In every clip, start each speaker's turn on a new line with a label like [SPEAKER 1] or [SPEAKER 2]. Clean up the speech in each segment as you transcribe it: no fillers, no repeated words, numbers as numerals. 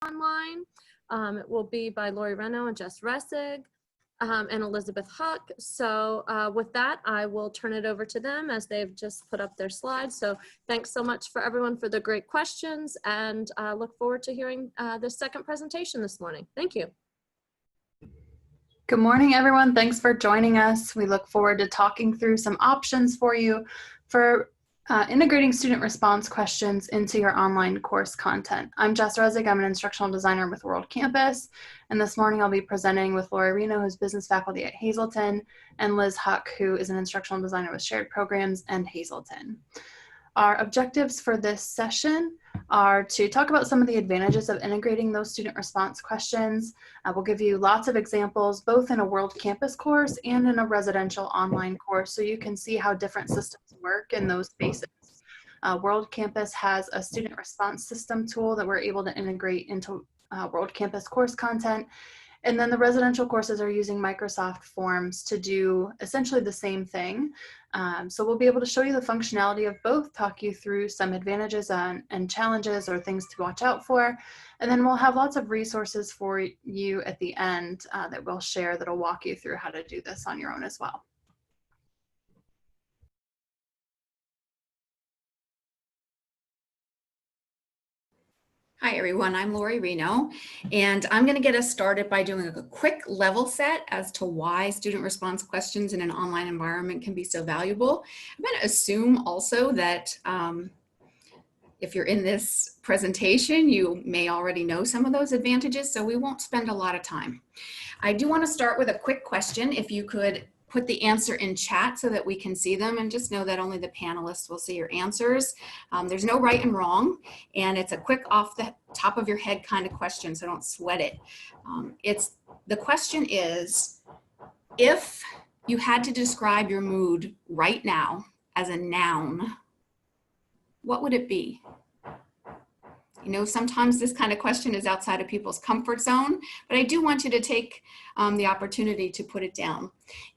[SPEAKER 1] online. It will be by Reno and Jess Resig and Elizabeth Huck. So with that, I will turn it over to them as they've just put up their slides. So thanks so much for everyone for the great questions, and look forward to hearing the second presentation this morning. Thank you.
[SPEAKER 2] Good morning, everyone. Thanks for joining us. We look forward to talking through some options for you for integrating student response questions into your online course content. I'm Jess Resig. I'm an instructional designer with World Campus, and this morning I'll be presenting with Reno, who's business faculty at Hazleton, and Liz Huck, who is an instructional designer with Shared Programs and Hazleton. Our objectives for this session are to talk about some of the advantages of integrating those student response questions. We'll give you lots of examples, both in a World Campus course and in a residential online course, so you can see how different systems work in those spaces. World Campus has a student response system tool that we're able to integrate into World Campus course content. And then the residential courses are using Microsoft Forms to do essentially the same thing. So we'll be able to show you the functionality of both, talk you through some advantages and challenges or things to watch out for. And then we'll have lots of resources for you at the end that we'll share that'll walk you through how to do this on your own as well.
[SPEAKER 3] Hi everyone, I'm Reno, and I'm going to get us started by doing a quick level set as to why student response questions in an online environment can be so valuable. I'm going to assume also that if you're in this presentation, you may already know some of those advantages, so we won't spend a lot of time. I do want to start with a quick question. If you could put the answer in chat so that we can see them, and just know that only the panelists will see your answers. There's no right and wrong, and it's a quick off the top of your head kind of question, so don't sweat it. The question is, if you had to describe your mood right now as a noun, what would it be? You know, sometimes this kind of question is outside of people's comfort zone, but I do want you to take the opportunity to put it down.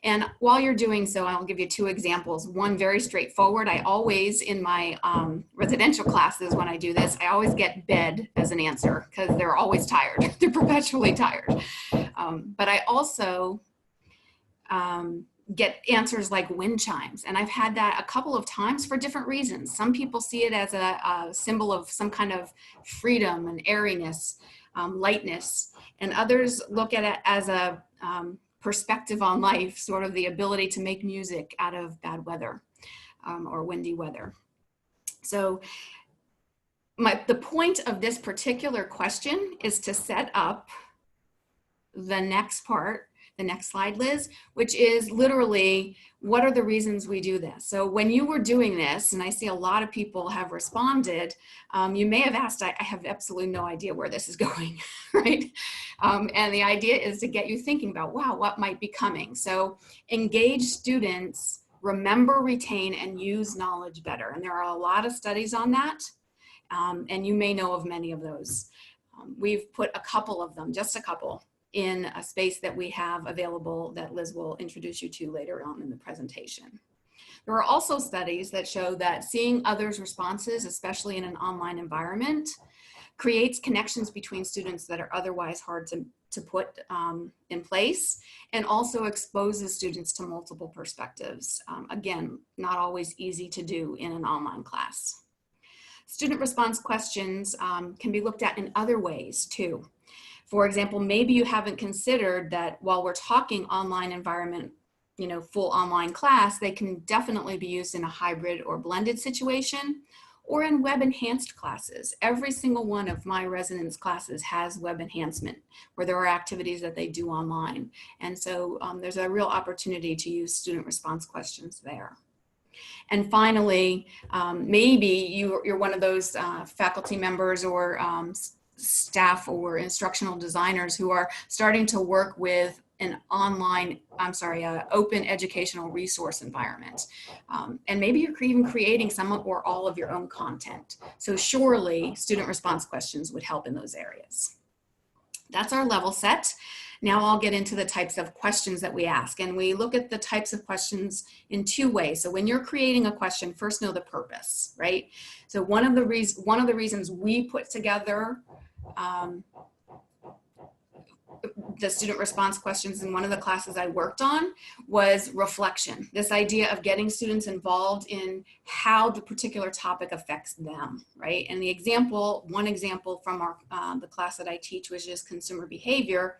[SPEAKER 3] And while you're doing so, I'll give you two examples. One very straightforward. I always, in my residential classes, when I do this, I always get bed as an answer because they're always tired. They're perpetually tired. But I also get answers like wind chimes, and I've had that a couple of times for different reasons. Some people see it as a symbol of some kind of freedom and airiness, lightness, and others look at it as a perspective on life, sort of the ability to make music out of bad weather or windy weather. So the point of this particular question is to set up the next part. The next slide, Liz, which is literally, what are the reasons we do this? So when you were doing this, and I see a lot of people have responded, you may have asked, I have absolutely no idea where this is going, right? And the idea is to get you thinking about, wow, what might be coming? So engage students, remember, retain, and use knowledge better. And there are a lot of studies on that, and you may know of many of those. We've put a couple of them, just a couple, in a space that we have available that Liz will introduce you to later on in the presentation. There are also studies that show that seeing others' responses, especially in an online environment, creates connections between students that are otherwise hard to put in place, and also exposes students to multiple perspectives. Again, not always easy to do in an online class. Student response questions can be looked at in other ways too. For example, maybe you haven't considered that while we're talking online environment, you know, full online class, they can definitely be used in a hybrid or blended situation, or in web enhanced classes. Every single one of my residence classes has web enhancement, where there are activities that they do online. And so there's a real opportunity to use student response questions there. And finally, maybe you're one of those faculty members or staff or instructional designers who are starting to work with an online, open educational resource environment. And maybe you're even creating some or all of your own content. So surely student response questions would help in those areas. That's our level set. Now I'll get into the types of questions that we ask. And we look at the types of questions in two ways. So when you're creating a question, first know the purpose, right? So one of the reasons we put together the student response questions in one of the classes I worked on was reflection. This idea of getting students involved in how the particular topic affects them, right? And the example, one example from our the class that I teach, which is consumer behavior,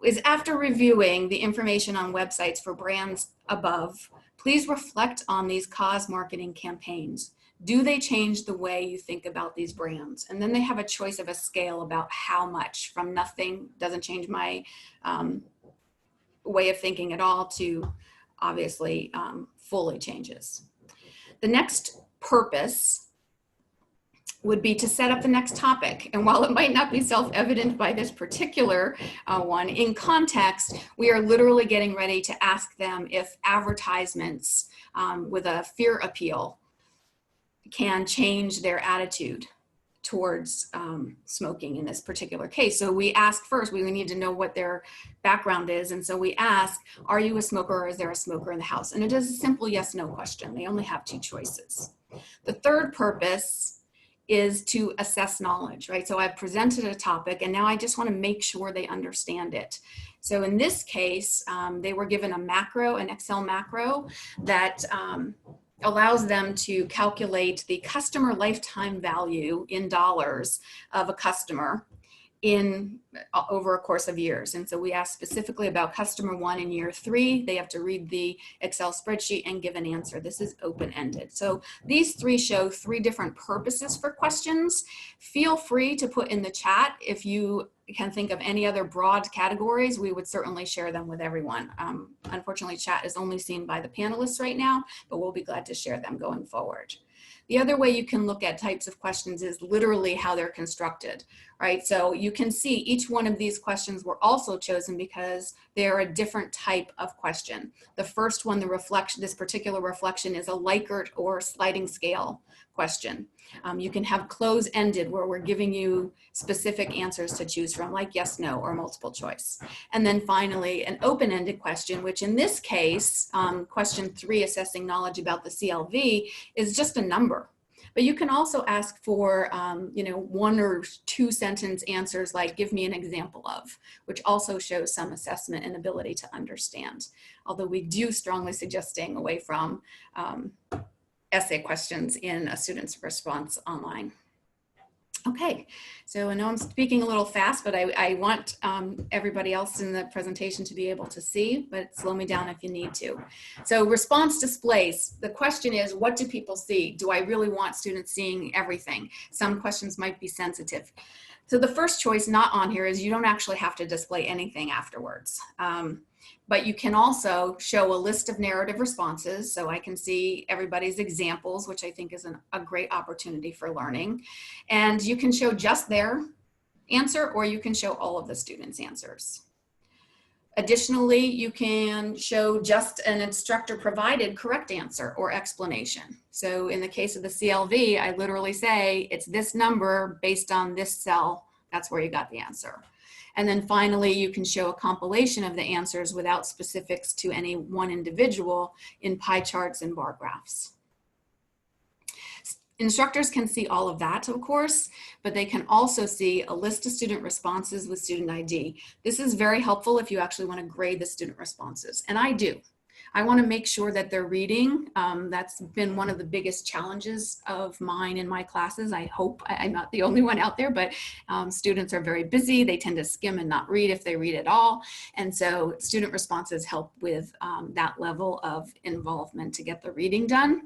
[SPEAKER 3] is after reviewing the information on websites for brands above, please reflect on these cause marketing campaigns. Do they change the way you think about these brands? And then they have a choice of a scale about how much, from nothing, doesn't change my way of thinking at all, to obviously fully changes. The next purpose would be to set up the next topic. And while it might not be self-evident by this particular one, in context, we are literally getting ready to ask them if advertisements with a fear appeal can change their attitude towards smoking in this particular case. So we ask first, we need to know what their background is. And so we ask, are you a smoker, or is there a smoker in the house? And it is a simple yes/no question. They only have 2 choices. The third purpose is to assess knowledge, right? So I've presented a topic, and now I just want to make sure they understand it. So in this case, they were given a macro, an Excel macro that allows them to calculate the customer lifetime value in dollars of a customer in over a course of years. And so we asked specifically about customer 1 in year 3. They have to read the Excel spreadsheet and give an answer. This is open-ended. So these 3 show 3 different purposes for questions. Feel free to put in the chat if you can think of any other broad categories. We would certainly share them with everyone. Unfortunately, chat is only seen by the panelists right now, but we'll be glad to share them going forward. The other way you can look at types of questions is literally how they're constructed, right? So you can see each one of these questions were also chosen because they're a different type of question. The first one, the reflection, this particular reflection, is a Likert or sliding scale question. You can have close-ended, where we're giving you specific answers to choose from, like yes, no, or multiple choice. And then finally, an open-ended question, which in this case, question 3, assessing knowledge about the CLV, is just a number. But you can also ask for, 1 or 2 sentence answers, like give me an example of, which also shows some assessment and ability to understand. Although we do strongly suggest staying away from essay questions in a student's response online. Okay, so I know I'm speaking a little fast, but I want everybody else in the presentation to be able to see, but slow me down if you need to. So response displays, the question is, what do people see? Do I really want students seeing everything? Some questions might be sensitive. So the first choice not on here is you don't actually have to display anything afterwards. But you can also show a list of narrative responses. So I can see everybody's examples, which I think is a great opportunity for learning. And you can show just their answer, or you can show all of the students' answers. Additionally, you can show just an instructor provided correct answer or explanation. So in the case of the CLV, I literally say, it's this number based on this cell. That's where you got the answer. And then finally, you can show a compilation of the answers without specifics to any one individual in pie charts and bar graphs. Instructors can see all of that, of course, but they can also see a list of student responses with student ID. This is very helpful if you actually want to grade the student responses, and I do. I want to make sure that they're reading. That's been one of the biggest challenges of mine in my classes. I hope I'm not the only one out there, but students are very busy. They tend to skim and not read if they read at all. And so student responses help with that level of involvement to get the reading done.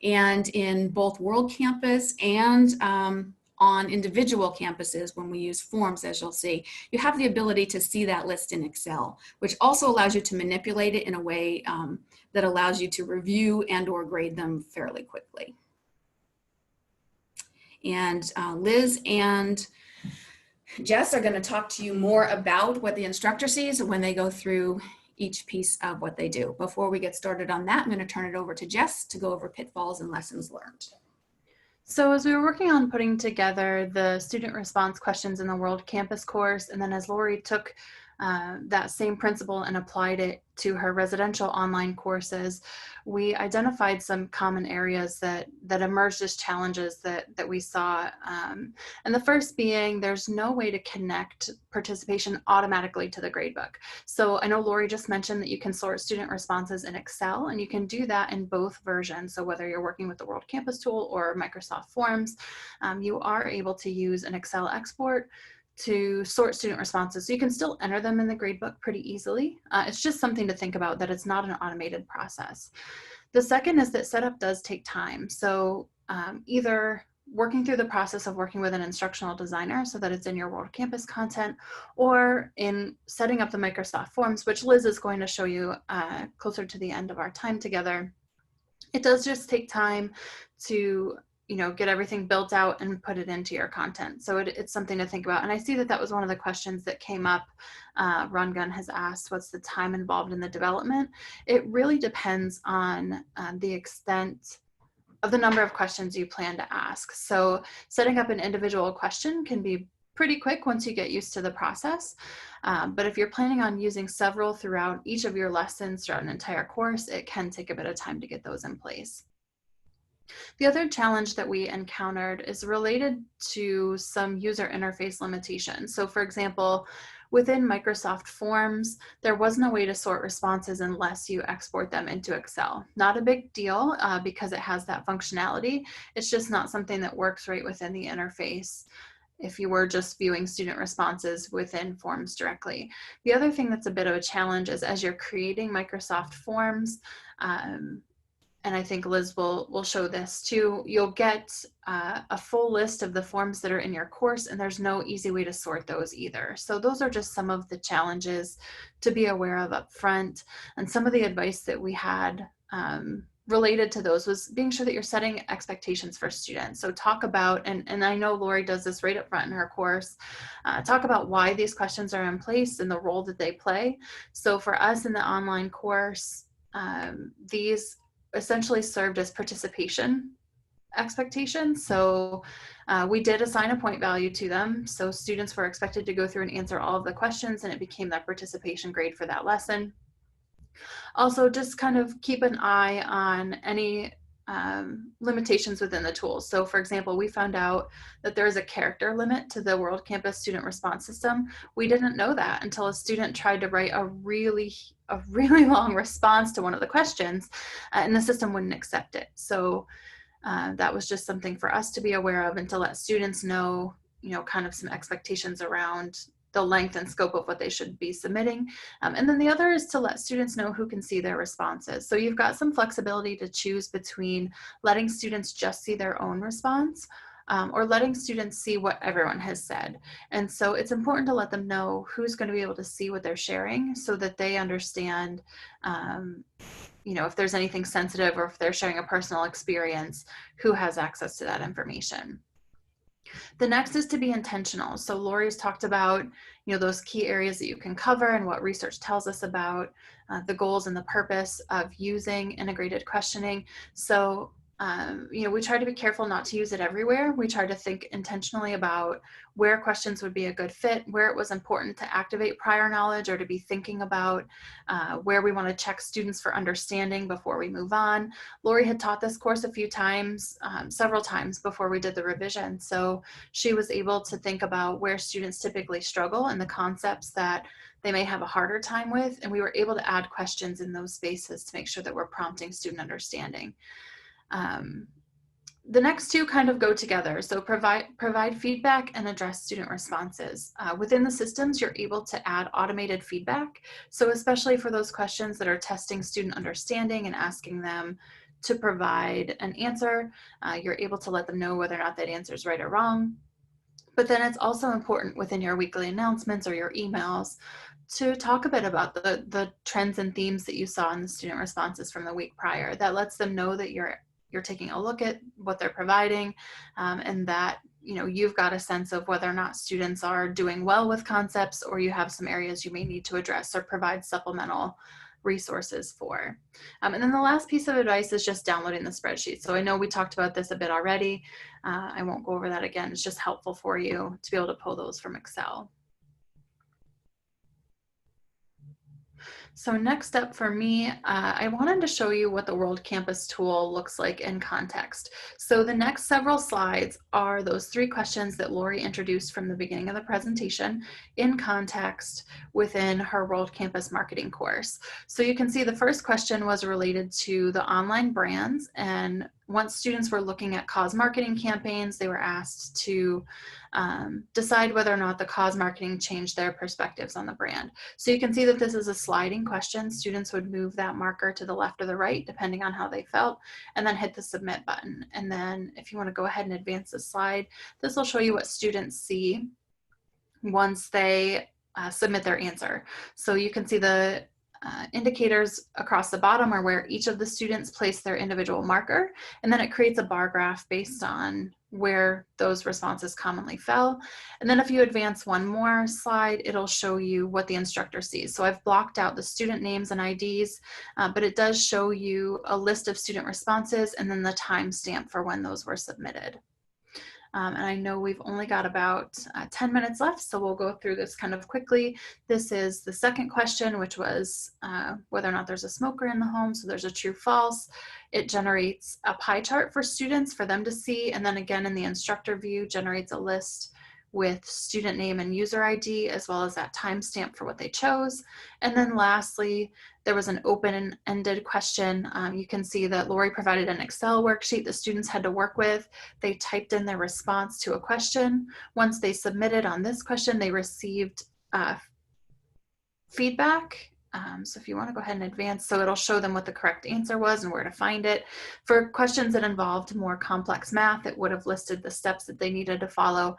[SPEAKER 3] And in both World Campus and on individual campuses, when we use forms, as you'll see, you have the ability to see that list in Excel, which also allows you to manipulate it in a way that allows you to review and or grade them fairly quickly. And Liz and Jess are going to talk to you more about what the instructor sees when they go through each piece of what they do. Before we get started on that, I'm going to turn it over to Jess to go over pitfalls and lessons learned.
[SPEAKER 2] So as we were working on putting together the student response questions in the World Campus course, and then as Lori took that same principle and applied it to her residential online courses, we identified some common areas that emerged as challenges that we saw. And the first being, there's no way to connect participation automatically to the gradebook. So I know Lori just mentioned that you can sort student responses in Excel, and you can do that in both versions. So whether you're working with the World Campus tool or Microsoft Forms, you are able to use an Excel export to sort student responses. So you can still enter them in the gradebook pretty easily. It's just something to think about, that it's not an automated process. The second is that setup does take time. So either working through the process of working with an instructional designer so that it's in your World Campus content, or in setting up the Microsoft Forms, which Liz is going to show you closer to the end of our time together. It does just take time to get everything built out and put it into your content. So it's something to think about. And I see that was one of the questions that came up. Ron Gunn has asked, what's the time involved in the development? It really depends on the extent of the number of questions you plan to ask. So setting up an individual question can be pretty quick once you get used to the process. But if you're planning on using several throughout each of your lessons throughout an entire course, it can take a bit of time to get those in place. The other challenge that we encountered is related to some user interface limitations. So for example, within Microsoft Forms, there wasn't a way to sort responses unless you export them into Excel. Not a big deal because it has that functionality. It's just not something that works right within the interface if you were just viewing student responses within Forms directly. The other thing that's a bit of a challenge is as you're creating Microsoft Forms, and I think Liz will show this too, you'll get a full list of the forms that are in your course, and there's no easy way to sort those either. So those are just some of the challenges to be aware of up front. And some of the advice that we had related to those was being sure that you're setting expectations for students. So talk about, and I know Lori does this right up front in her course, talk about why these questions are in place and the role that they play. So for us in the online course, these essentially served as participation expectations. So we did assign a point value to them. So students were expected to go through and answer all of the questions, and it became their participation grade for that lesson. Also, just kind of keep an eye on any limitations within the tools. So for example, we found out that there is a character limit to the World Campus student response system. We didn't know that until a student tried to write a really long response to one of the questions, and the system wouldn't accept it. So that was just something for us to be aware of and to let students know, kind of some expectations around the length and scope of what they should be submitting. And then the other is to let students know who can see their responses. So you've got some flexibility to choose between letting students just see their own response or letting students see what everyone has said. And so it's important to let them know who's going to be able to see what they're sharing so that they understand, if there's anything sensitive or if they're sharing a personal experience, who has access to that information. The next is to be intentional. So Lori's talked about, those key areas that you can cover and what research tells us about the goals and the purpose of using integrated questioning. So, we try to be careful not to use it everywhere. We try to think intentionally about where questions would be a good fit, where it was important to activate prior knowledge or to be thinking about where we want to check students for understanding before we move on. Lori had taught this course a few times, several times before we did the revision. So she was able to think about where students typically struggle and the concepts that they may have a harder time with. And we were able to add questions in those spaces to make sure that we're prompting student understanding. The next two kind of go together. So provide feedback and address student responses. Within the systems, you're able to add automated feedback. So especially for those questions that are testing student understanding and asking them to provide an answer, you're able to let them know whether or not that answer is right or wrong. But then it's also important within your weekly announcements or your emails to talk a bit about the trends and themes that you saw in the student responses from the week prior. That lets them know that you're taking a look at what they're providing, and that you've got a sense of whether or not students are doing well with concepts, or you have some areas you may need to address or provide supplemental resources for. And then the last piece of advice is just downloading the spreadsheet. So I know we talked about this a bit already. I won't go over that again. It's just helpful for you to be able to pull those from Excel. So next up for me, I wanted to show you what the World Campus tool looks like in context. So the next several slides are those 3 questions that Lori introduced from the beginning of the presentation in context within her World Campus marketing course. So you can see the first question was related to the online brands, and once students were looking at cause marketing campaigns, they were asked to decide whether or not the cause marketing changed their perspectives on the brand. So you can see that this is a sliding question. Students would move that marker to the left or the right, depending on how they felt, and then hit the submit button. And then if you want to go ahead and advance the slide, this will show you what students see once they submit their answer. So you can see the indicators across the bottom are where each of the students place their individual marker, and then it creates a bar graph based on where those responses commonly fell. And then if you advance one more slide, it'll show you what the instructor sees. So I've blocked out the student names and IDs, but it does show you a list of student responses and then the timestamp for when those were submitted. And I know we've only got about 10 minutes left, so we'll go through this kind of quickly. This is the second question, which was whether or not there's a smoker in the home. So there's a true false. It generates a pie chart for students for them to see. And then again, in the instructor view, generates a list with student name and user ID, as well as that timestamp for what they chose. And then lastly, there was an open-ended question. You can see that Lori provided an Excel worksheet the students had to work with. They typed in their response to a question. Once they submitted on this question, they received feedback. So if you want to go ahead and advance, so it'll show them what the correct answer was and where to find it. For questions that involved more complex math, it would have listed the steps that they needed to follow.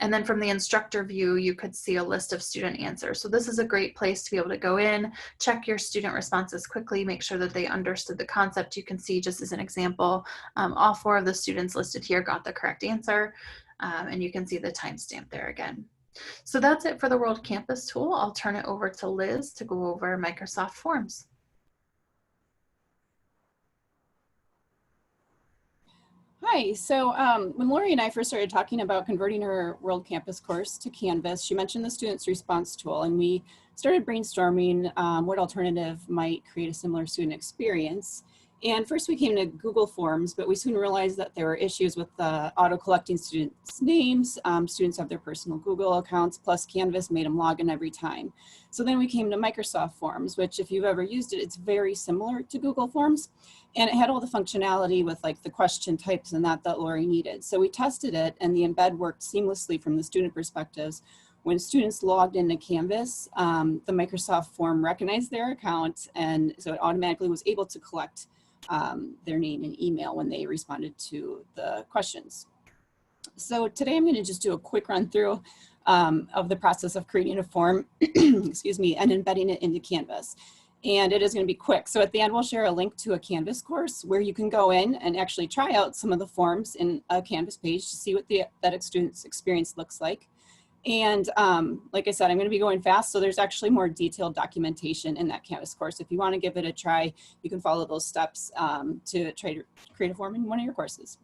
[SPEAKER 2] And then from the instructor view, you could see a list of student answers. So this is a great place to be able to go in, check your student responses quickly, make sure that they understood the concept. You can see, just as an example, all 4 of the students listed here got the correct answer. And you can see the timestamp there again. So that's it for the World Campus tool. I'll turn it over to Liz to go over Microsoft Forms.
[SPEAKER 4] Hi, so when Lori and I first started talking about converting her World Campus course to Canvas, she mentioned the student's response tool, and we started brainstorming what alternative might create a similar student experience. And first we came to Google Forms, but we soon realized that there were issues with auto-collecting students' names. Students have their personal Google accounts, plus Canvas made them log in every time. So then we came to Microsoft Forms, which if you've ever used it, it's very similar to Google Forms. And it had all the functionality with like the question types and that Lori needed. So we tested it, and the embed worked seamlessly from the student perspectives. When students logged into Canvas, the Microsoft form recognized their account, and so it automatically was able to collect their name and email when they responded to the questions. So today I'm going to just do a quick run through of the process of creating a form, excuse me, and embedding it into Canvas. And it is going to be quick. So at the end, we'll share a link to a Canvas course where you can go in and actually try out some of the forms in a Canvas page to see what that student's experience looks like. And like I said, I'm going to be going fast, so there's actually more detailed documentation in that Canvas course. If you want to give it a try, you can follow those steps to try to create a form in one of your courses.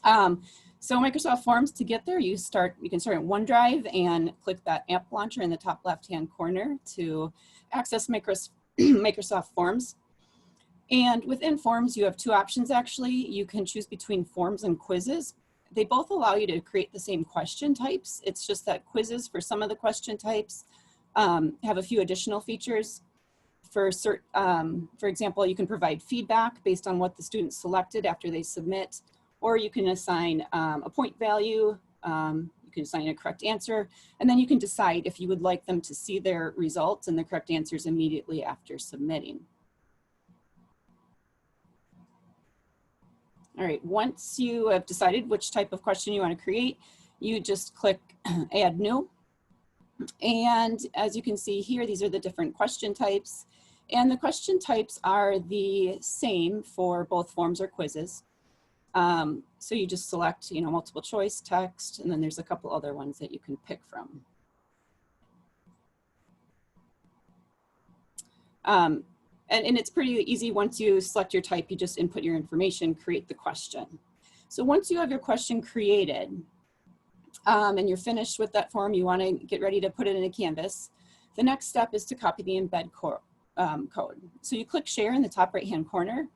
[SPEAKER 4] So Microsoft Forms, to get there, you can start in OneDrive and click that app launcher in the top left-hand corner to access Microsoft Forms. And within Forms, you have 2 options actually. You can choose between forms and quizzes. They both allow you to create the same question types. It's just that quizzes for some of the question types have a few additional features. For example, you can provide feedback based on what the student selected after they submit, or you can assign a point value, you can assign a correct answer, and then you can decide if you would like them to see their results and the correct answers immediately after submitting. All right, once you have decided which type of question you want to create, you just click Add New. And as you can see here, these are the different question types. And the question types are the same for both forms or quizzes. So you just select, multiple choice, text, and then there's a couple other ones that you can pick from. And it's pretty easy. Once you select your type, you just input your information, create the question. So once you have your question created and you're finished with that form, you want to get ready to put it in a Canvas. The next step is to copy the embed code. So you click share in the top right-hand corner.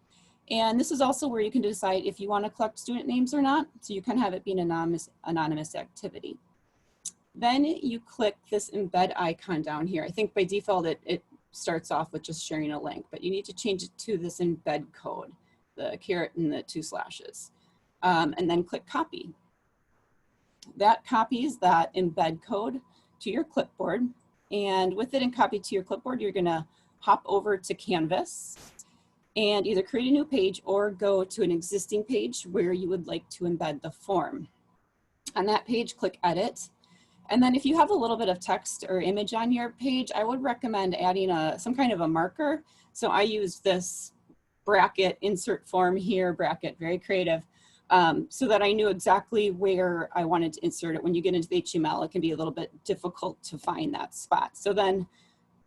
[SPEAKER 4] And this is also where you can decide if you want to collect student names or not. So you can have it be an anonymous activity. Then you click this embed icon down here. I think by default it starts off with just sharing a link, but you need to change it to this embed code, the caret and the 2 slashes, and then click copy. That copies that embed code to your clipboard, and with it and copied to your clipboard, you're gonna hop over to Canvas and either create a new page or go to an existing page where you would like to embed the form. On that page, click edit. And then if you have a little bit of text or image on your page, I would recommend adding some kind of a marker. So I use this bracket, insert form here, bracket, very creative, so that I knew exactly where I wanted to insert it. When you get into the HTML, it can be a little bit difficult to find that spot. So then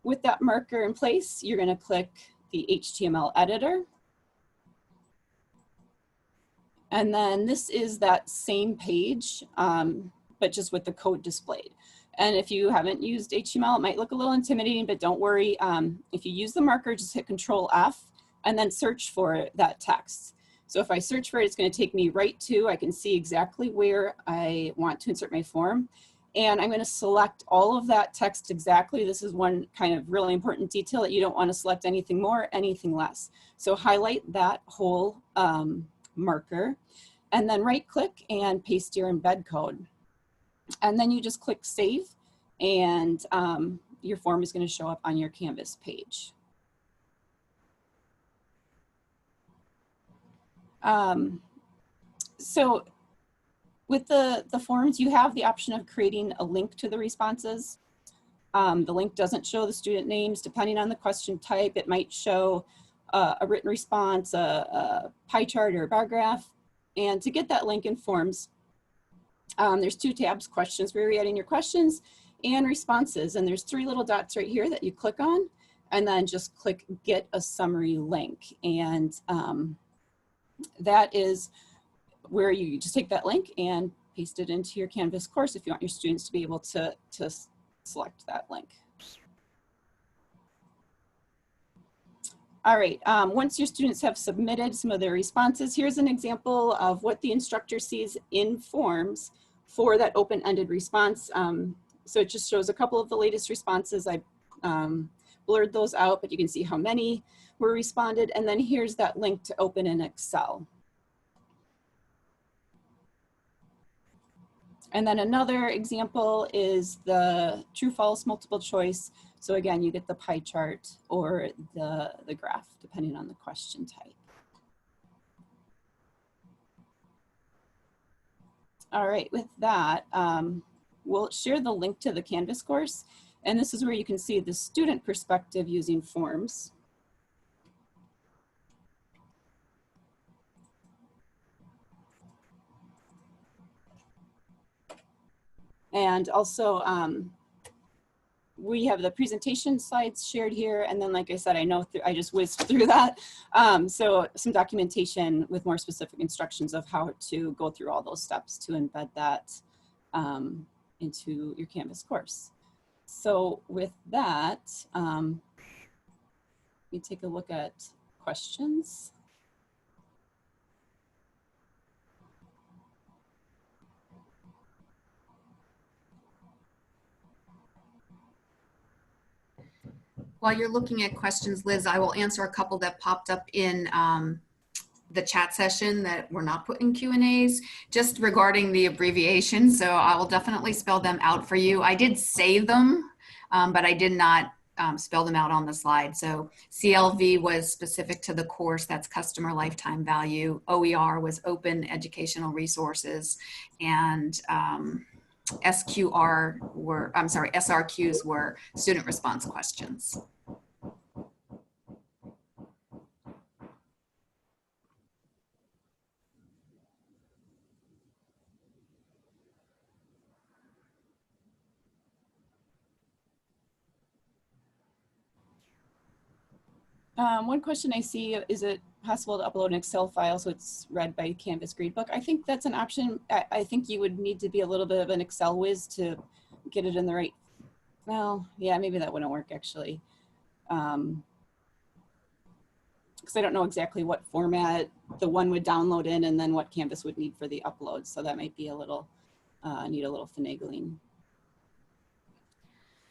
[SPEAKER 4] with that marker in place, you're gonna click the HTML editor. And then this is that same page, but just with the code displayed. And if you haven't used HTML, it might look a little intimidating, but don't worry. If you use the marker, just hit Control F and then search for that text. So if I search for it, it's gonna take me right to, I can see exactly where I want to insert my form. And I'm gonna select all of that text exactly. This is one kind of really important detail that you don't wanna select anything more, anything less. So highlight that whole marker and then right click and paste your embed code. And then you just click save and your form is gonna show up on your Canvas page. So with the forms, you have the option of creating a link to the responses. The link doesn't show the student names. Depending on the question type, it might show a written response, a pie chart or a bar graph. And to get that link in forms, there's 2 tabs, questions, where you're adding your questions, and responses. And there's 3 little dots right here that you click on, and then just click get a summary link. And that is where you just take that link and paste it into your Canvas course if you want your students to be able to select that link. All right, once your students have submitted some of their responses, here's an example of what the instructor sees in forms for that open-ended response. So it just shows a couple of the latest responses. I blurred those out, but you can see how many were responded. And then here's that link to open in Excel. And then another example is the true false multiple choice. So again, you get the pie chart or the graph, depending on the question type. All right, with that, we'll share the link to the Canvas course. And this is where you can see the student perspective using forms. And also, we have the presentation slides shared here. And then, like I said, I know I just whizzed through that. So some documentation with more specific instructions of how to go through all those steps to embed that into your Canvas course. So with that, we take a look at questions.
[SPEAKER 3] While you're looking at questions, Liz, I will answer a couple that popped up in the chat session that were not put in Q&As, just regarding the abbreviation. So I will definitely spell them out for you. I did save them, but I did not spell them out on the slide. So CLV was specific to the course, that's customer lifetime value. OER was open educational resources, and SRQs were student response questions.
[SPEAKER 4] One question I see, is it possible to upload an Excel file so it's read by Canvas Gradebook? I think that's an option. I think you would need to be a little bit of an Excel whiz to get it in the right well, yeah, maybe that wouldn't work actually. Because I don't know exactly what format the one would download in and then what Canvas would need for the upload. So that might be a little, need a little finagling.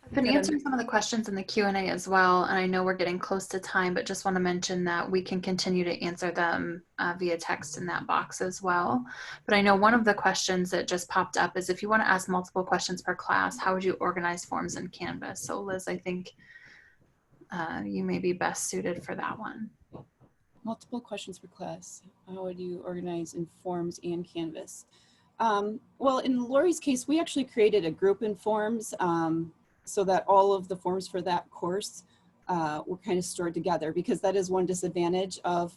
[SPEAKER 2] I've been answering some of the questions in the Q&A as well, and I know we're getting close to time, but just want to mention that we can continue to answer them via text in that box as well. But I know one of the questions that just popped up is if you want to ask multiple questions per class, how would you organize forms in Canvas? So Liz, I think you may be best suited for that one.
[SPEAKER 4] Multiple questions per class. How would you organize in Forms and Canvas? Well, in Lori's case, we actually created a group in Forms so that all of the forms for that course were kind of stored together, because that is one disadvantage of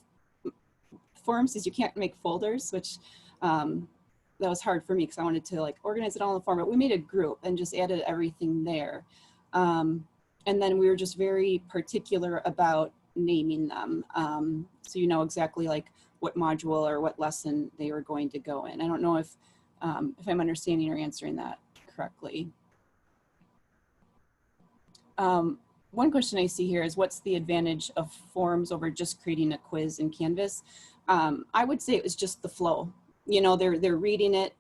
[SPEAKER 4] Forms is you can't make folders, which that was hard for me because I wanted to like organize it all in the form, but we made a group and just added everything there. And then we were just very particular about naming them. So you know exactly like what module or what lesson they were going to go in. I don't know if I'm understanding or answering that correctly. One question I see here is what's the advantage of Forms over just creating a quiz in Canvas? I would say it was just the flow. You know, they're reading it,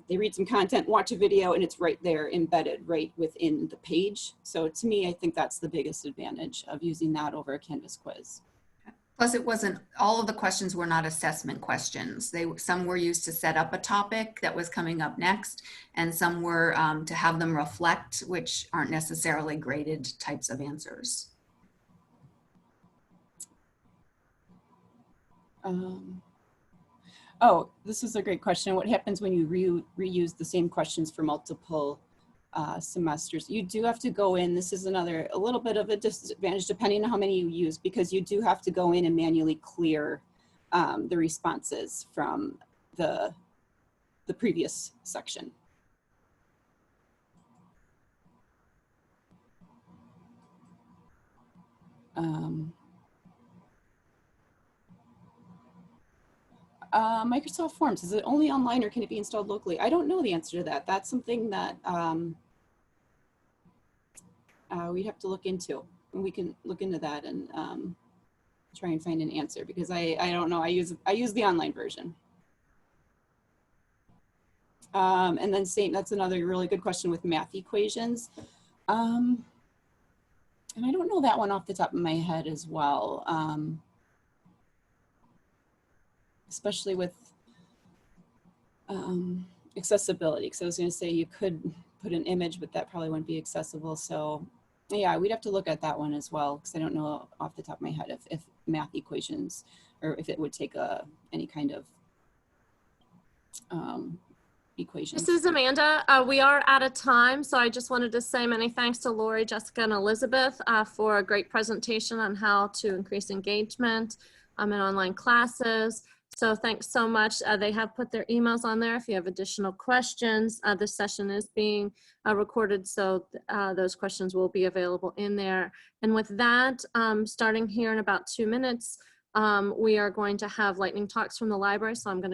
[SPEAKER 4] they read some content, watch a video, and it's right there embedded right within the page. So to me, I think that's the biggest advantage of using that over a Canvas quiz.
[SPEAKER 3] Plus, it wasn't, all of the questions were not assessment questions. Some were used to set up a topic that was coming up next, and some were to have them reflect, which aren't necessarily graded types of answers.
[SPEAKER 4] Oh, this is a great question. What happens when you reuse the same questions for multiple semesters? You do have to go in. This is a little bit of a disadvantage depending on how many you use, because you do have to go in and manually clear the responses from the previous section. Microsoft Forms, is it only online or can it be installed locally? I don't know the answer to that. That's something that we'd have to look into. And we can look into that and try and find an answer, because I don't know. I use the online version. And then that's another really good question with math equations. And I don't know that one off the top of my head as well. Especially with accessibility, because I was going to say you could put an image, but that probably wouldn't be accessible. So yeah, we'd have to look at that one as well, because I don't know off the top of my head if math equations, or if it would take any kind of equations.
[SPEAKER 1] This is Amanda. We are out of time, so I just wanted to say many thanks to Lori, Jessica, and Elizabeth for a great presentation on how to increase engagement in online classes. So thanks so much. They have put their emails on there if you have additional questions. This session is being recorded, so those questions will be available in there. And with that, starting here in about 2 minutes, we are going to have lightning talks from the library. So I'm going to